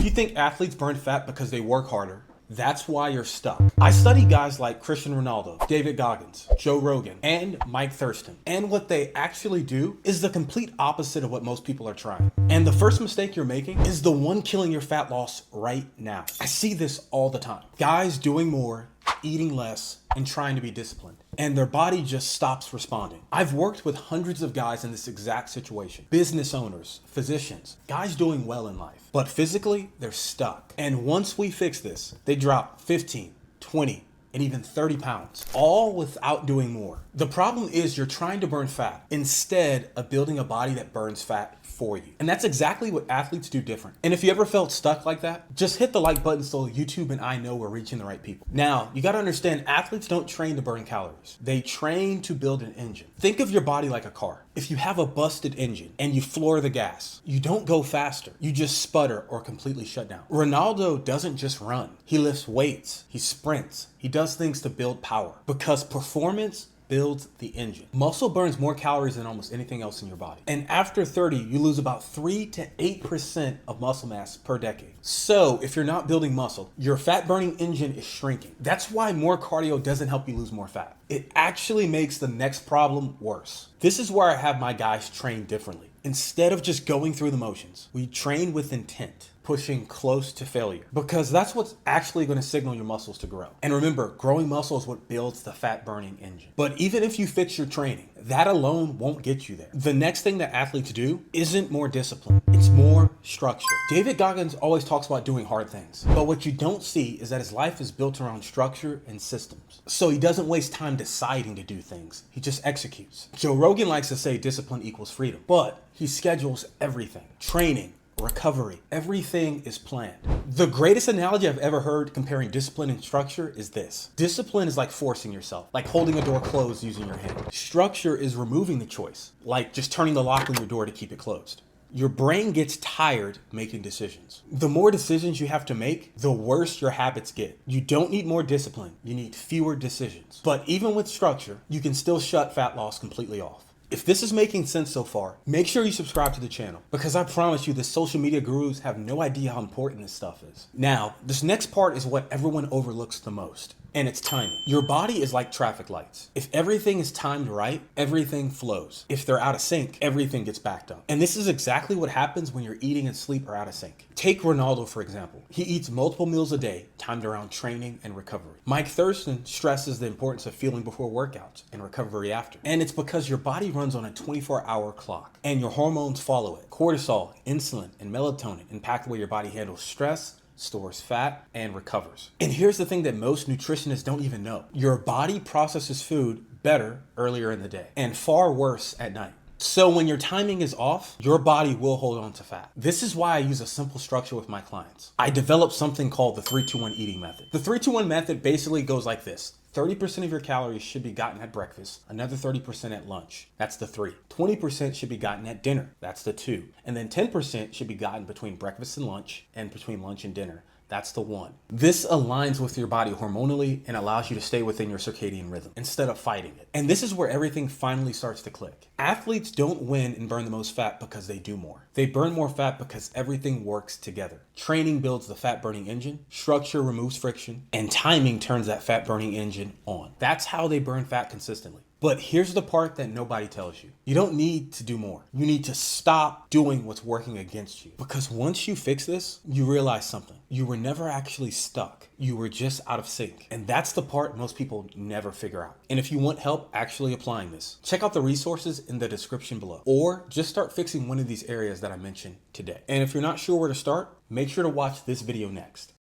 If you think athletes burn fat because they work harder, that's why you're stuck. I study guys like Cristiano Ronaldo, David Goggins, Joe Rogan, and Mike Thurston. And what they actually do is the complete opposite of what most people are trying. And the first mistake you're making is the one killing your fat loss right now. I see this all the time. Guys doing more, eating less, and trying to be disciplined, and their body just stops responding. I've worked with hundreds of guys in this exact situation. Business owners, physicians, guys doing well in life, but physically they're stuck. And once we fix this, they drop 15, 20, and even 30 pounds, all without doing more. The problem is you're trying to burn fat instead of building a body that burns fat for you. And that's exactly what athletes do different. And if you ever felt stuck like that, just hit the like button so YouTube and I know we're reaching the right people. Now, you gotta understand, athletes don't train to burn calories. They train to build an engine. Think of your body like a car. If you have a busted engine and you floor the gas, you don't go faster. You just sputter or completely shut down. Ronaldo doesn't just run. He lifts weights, he sprints, he does things to build power, because performance builds the engine. Muscle burns more calories than almost anything else in your body. And after 30, you lose about 3 to 8% of muscle mass per decade. So if you're not building muscle, your fat burning engine is shrinking. That's why more cardio doesn't help you lose more fat. It actually makes the next problem worse. This is where I have my guys train differently. Instead of just going through the motions, we train with intent, pushing close to failure, because that's what's actually going to signal your muscles to grow. And remember, growing muscle is what builds the fat burning engine. But even if you fix your training, that alone won't get you there. The next thing that athletes do isn't more discipline, it's more structure. David Goggins always talks about doing hard things, but what you don't see is that his life is built around structure and systems. So he doesn't waste time deciding to do things, he just executes. Joe Rogan likes to say discipline equals freedom, but he schedules everything. Training, recovery, everything is planned. The greatest analogy I've ever heard comparing discipline and structure is this. Discipline is like forcing yourself, like holding a door closed using your hand. Structure is removing the choice, like just turning the lock on your door to keep it closed. Your brain gets tired making decisions. The more decisions you have to make, the worse your habits get. You don't need more discipline, you need fewer decisions. But even with structure, you can still shut fat loss completely off. If this is making sense so far, make sure you subscribe to the channel, because I promise you the social media gurus have no idea how important this stuff is. Now, this next part is what everyone overlooks the most, and it's timing. Your body is like traffic lights. If everything is timed right, everything flows. If they're out of sync, everything gets backed up. And this is exactly what happens when your eating and sleep are out of sync. Take Ronaldo, for example. He eats multiple meals a day, timed around training and recovery. Mike Thurston stresses the importance of fueling before workouts and recovery after. And it's because your body runs on a 24-hour clock, and your hormones follow it. Cortisol, insulin, and melatonin impact the way your body handles stress, stores fat, and recovers. And here's the thing that most nutritionists don't even know. Your body processes food better earlier in the day and far worse at night. So when your timing is off, your body will hold on to fat. This is why I use a simple structure with my clients. I developed something called the 3-2-1 eating method. The 3-2-1 method basically goes like this. 30% of your calories should be gotten at breakfast, another 30% at lunch. That's the 3. 20% should be gotten at dinner. That's the 2. And then 10% should be gotten between breakfast and lunch, and between lunch and dinner. That's the 1. This aligns with your body hormonally and allows you to stay within your circadian rhythm instead of fighting it. And this is where everything finally starts to click. Athletes don't win and burn the most fat because they do more. They burn more fat because everything works together. Training builds the fat burning engine, structure removes friction, and timing turns that fat burning engine on. That's how they burn fat consistently. But here's the part that nobody tells you. You don't need to do more. You need to stop doing what's working against you. Because once you fix this, you realize something. You were never actually stuck. You were just out of sync. And that's the part most people never figure out. And if you want help actually applying this, check out the resources in the description below. Or just start fixing one of these areas that I mentioned today. And if you're not sure where to start, make sure to watch this video next.